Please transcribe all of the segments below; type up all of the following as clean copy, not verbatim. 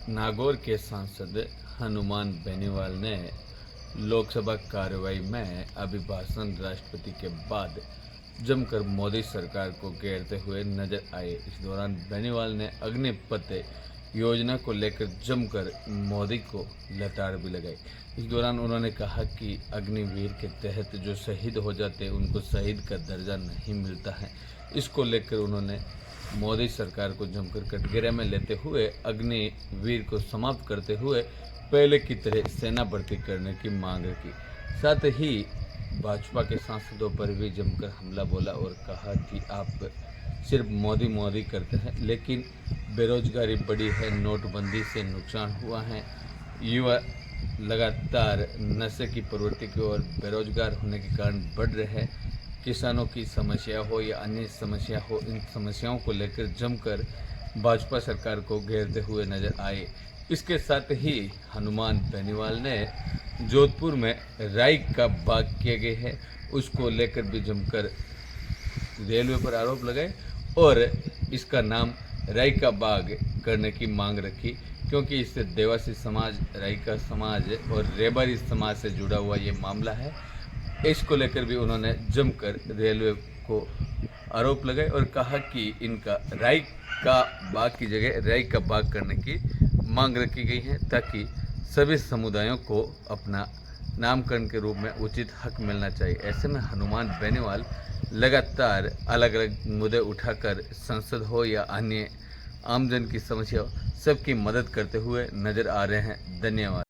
नागौर के सांसद हनुमान बेनीवाल ने लोकसभा कार्रवाई में अभिभाषण राष्ट्रपति के बाद जमकर मोदी सरकार को घेरते हुए नजर आए। इस दौरान बेनीवाल ने अग्निपथ योजना को लेकर जमकर मोदी को लताड़ भी लगाई। इस दौरान उन्होंने कहा कि अग्निवीर के तहत जो शहीद हो जाते उनको शहीद का दर्जा नहीं मिलता है। इसको लेकर उन्होंने मोदी सरकार को जमकर कटघरे में लेते हुए अग्निवीर को समाप्त करते हुए पहले की तरह सेना भर्ती करने की मांग की। साथ ही भाजपा के सांसदों पर भी जमकर हमला बोला और कहा कि आप सिर्फ मोदी मोदी करते हैं, लेकिन बेरोजगारी बढ़ी है, नोटबंदी से नुकसान हुआ है, युवा लगातार नशे की प्रवृत्ति की ओर बेरोजगार होने के कारण बढ़ रहे हैं। किसानों की समस्या हो या अन्य समस्या हो, इन समस्याओं को लेकर जमकर भाजपा सरकार को घेरते हुए नजर आए। इसके साथ ही हनुमान बेनीवाल ने जोधपुर में राई का बाग किए गए हैं, उसको लेकर भी जमकर रेलवे पर आरोप लगाए और इसका नाम राई का बाग करने की मांग रखी, क्योंकि इससे देवासी समाज, राई का समाज और रेबारी समाज से जुड़ा हुआ ये मामला है। इसको लेकर भी उन्होंने जमकर रेलवे को आरोप लगाए और कहा कि इनका राई का बाग की जगह राई का बाग करने की मांग रखी गई है, ताकि सभी समुदायों को अपना नामकरण के रूप में उचित हक मिलना चाहिए। ऐसे में हनुमान बेनीवाल लगातार अलग अलग मुद्दे उठाकर संसद हो या अन्य आमजन की समस्या हो, सबकी मदद करते हुए नजर आ रहे हैं। धन्यवाद।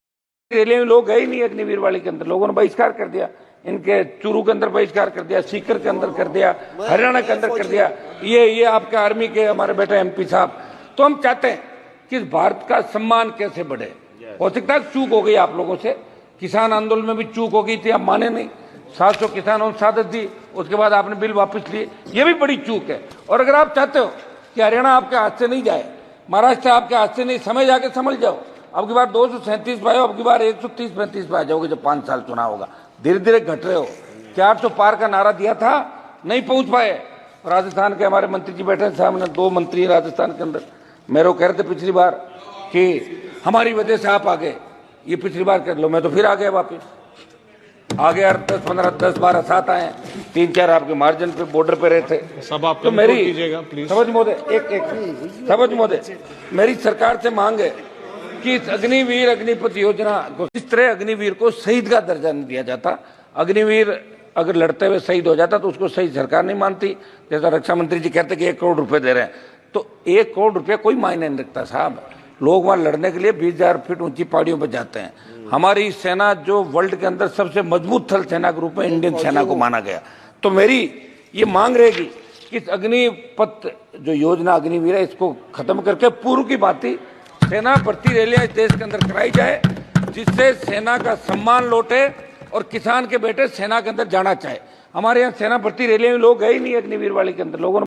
रैली में लोग गए ही नहीं। अग्निवीर वाले के अंदर लोगों ने बहिष्कार कर दिया, इनके चूरू के अंदर बहिष्कार कर दिया, सीकर के अंदर कर दिया, हरियाणा के अंदर कर दिया। ये आपके आर्मी के हमारे बेटे एमपी साहब। तो हम चाहते हैं कि भारत का सम्मान कैसे बढ़े। हो सकता है चूक हो गई आप लोगों से, किसान आंदोलन में भी चूक हो गई थी, आप माने नहीं। 700 किसानों ने शहादत दी, उसके बाद आपने बिल वापस लिए, ये भी बड़ी चूक है। और अगर आप चाहते हो कि हरियाणा आपके हाथ से नहीं जाए, महाराष्ट्र आपके हाथ से नहीं, समय जाके समझ जाओ। अब की बार 237 पे आओ, अब की बार 130-35 पे आ जाओगे जब 5 साल चुनाव होगा। धीरे धीरे घट रहे हो। 400 पार का नारा दिया था, नहीं पहुंच पाए। राजस्थान के हमारे मंत्री जी बैठे साहब ने, 2 मंत्री राजस्थान के अंदर, मेरे को कह रहे थे पिछली बार कि हमारी वजह से आप आ गए, ये पिछली बार कर लो। मैं तो फिर आ गया वापिस, आ गया। 10-15, 10-12 साथ आए, 3-4 आपके मार्जिन पे बॉर्डर पे रहे थे। सब आप तो मेरी समझ मोदे मेरी सरकार से मांग है कि इस अग्निपथ योजना को, इस तरह अग्निवीर को शहीद का दर्जा नहीं दिया जाता। अग्निवीर अगर लड़ते हुए शहीद हो जाता तो उसको शहीद सरकार नहीं मानती। जैसा रक्षा मंत्री जी कहते कि 1 करोड़ रुपए दे रहे हैं, तो 1 करोड़ रुपया कोई मायने नहीं रखता साहब। लोग वहां लड़ने के लिए 20,000 फीट ऊंची पहाड़ियों पर जाते हैं। हमारी सेना जो वर्ल्ड के अंदर सबसे मजबूत थल सेना के रूप में इंडियन सेना को माना गया। तो मेरी ये मांग रहेगी कि इस अग्निपथ जो योजना अग्निवीर है, इसको खत्म करके पूर्व की भांति सेना भर्ती रैलियां इस देश के अंदर कराई जाए, जिससे सेना का सम्मान लौटे और किसान के बेटे सेना के अंदर जाना चाहे। हमारे यहाँ सेना भर्ती रैलियां में लोग गए ही नहीं। अग्निवीर वाले के अंदर लोगों ने